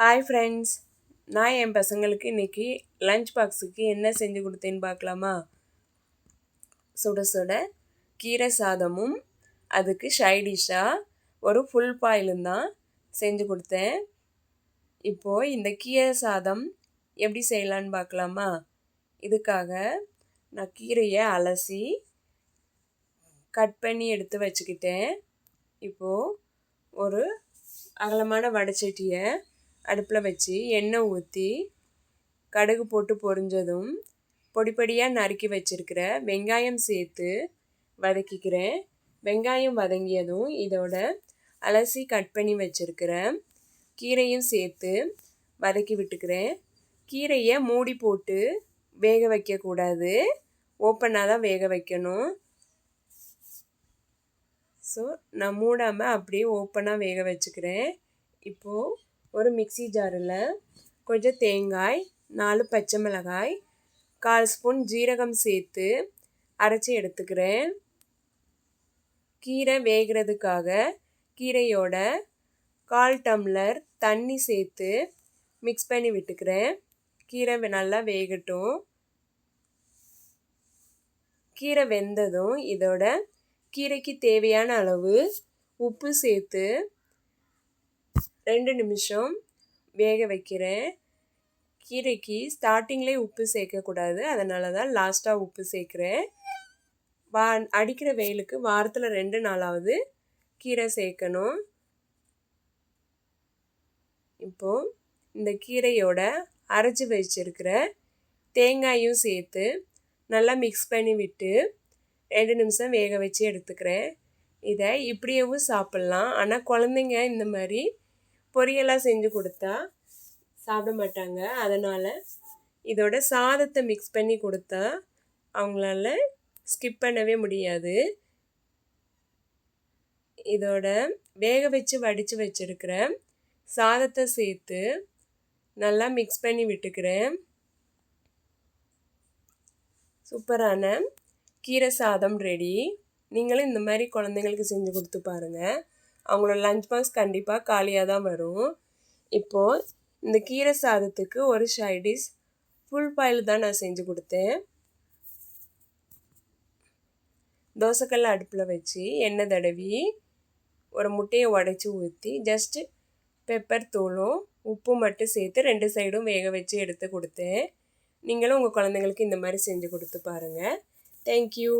Hi friends, நான் என் பசங்களுக்கு இன்றைக்கி லஞ்ச் பாக்ஸுக்கு என்ன செஞ்சு கொடுத்தேன்னு பார்க்கலாமா? சுட சுட கீரை சாதமும் அதுக்கு சைடிஷ்ஷாக ஒரு ஃபுல் பாயிலும் தான் செஞ்சு கொடுத்தேன். இப்போது இந்த கீரை சாதம் எப்படி செய்யலான்னு பார்க்கலாமா? இதுக்காக நான் கீரையை அலசி கட் பண்ணி எடுத்து வச்சுக்கிட்டேன். இப்போது ஒரு அகலமான வடைச்சட்டியை அடுப்பில் வச்சு எண்ணெய் ஊற்றி கடுகு போட்டு பொரிஞ்சதும் பொடிப்பொடியாக நறுக்கி வச்சுருக்கிற வெங்காயம் சேர்த்து வதக்கிக்கிறேன். வெங்காயம் வதங்கியதும் இதோட அலசி கட் பண்ணி வச்சுருக்கிற கீரையும் சேர்த்து வதக்கி விட்டுக்கிறேன். கீரையை மூடி போட்டு வேக வைக்கக்கூடாது, ஓப்பனாக தான் வேக வைக்கணும். ஸோ நான் மூடாமல் அப்படியே ஓப்பனாக வேக வச்சுக்கிறேன். இப்போது ஒரு மிக்ஸி ஜாரில் கொஞ்சம் தேங்காய், 4 பச்சை மிளகாய், 1/4 ஸ்பூன் ஜீரகம் சேர்த்து அரைச்சி எடுத்துக்கிறேன். கீரை வேகிறதுக்காக கீரையோட 1/4 டம்ளர் தண்ணி சேர்த்து மிக்ஸ் பண்ணி விட்டுக்கிறேன். கீரை நல்லா வேகட்டும். கீரை வெந்ததும் இதோட கீரைக்கு தேவையான அளவு உப்பு சேர்த்து 2 நிமிஷம் வேக வைக்கிறேன். கீரைக்கு ஸ்டார்டிங்லேயே உப்பு சேர்க்கக்கூடாது, அதனால தான் லாஸ்ட்டாக உப்பு சேர்க்குறேன். அடிக்கிற வெயிலுக்கு வாரத்தில் 2 நாளாவது கீரை சேர்க்கணும். இப்போது இந்த கீரையோட அரைச்சி வச்சிருக்கிற தேங்காயும் சேர்த்து நல்லா மிக்ஸ் பண்ணி விட்டு 2 நிமிஷம் வேக வச்சு எடுத்துக்கிறேன். இதை இப்படியேவும் சாப்பிட்லாம், ஆனால் குழந்தைங்க இந்த மாதிரி பொரியலாக செஞ்சு கொடுத்தா சாப்பிட மாட்டாங்க. அதனால் இதோட சாதத்தை மிக்ஸ் பண்ணி கொடுத்தா அவங்களால ஸ்கிப் பண்ணவே முடியாது. இதோட வேக வச்சு வடித்து வச்சுருக்கிற சாதத்தை சேர்த்து நல்லா மிக்ஸ் பண்ணி விட்டுக்கிறேன். சூப்பரான கீரை சாதம் ரெடி. நீங்களும் இந்த மாதிரி குழந்தைங்களுக்கு செஞ்சு கொடுத்து பாருங்கள். அவங்களோட லஞ்ச் பாக்ஸ் கண்டிப்பாக காலியாக தான் வரும். இப்போது இந்த கீரை சாதத்துக்கு ஒரு சைடிஷ் ஃபுல் பாயில் தான் நான் செஞ்சு கொடுத்தேன். தோசைக்கல் அடுப்பில் வச்சு எண்ணெய் தடவி ஒரு முட்டையை உடைச்சி ஊற்றி ஜஸ்ட்டு பெப்பர் தூளும் உப்பு மட்டும் சேர்த்து 2 சைடும் வேக வச்சு எடுத்து கொடுத்தேன். நீங்களும் உங்கள் குழந்தைங்களுக்கு இந்த மாதிரி செஞ்சு கொடுத்து பாருங்கள். தேங்க்யூ.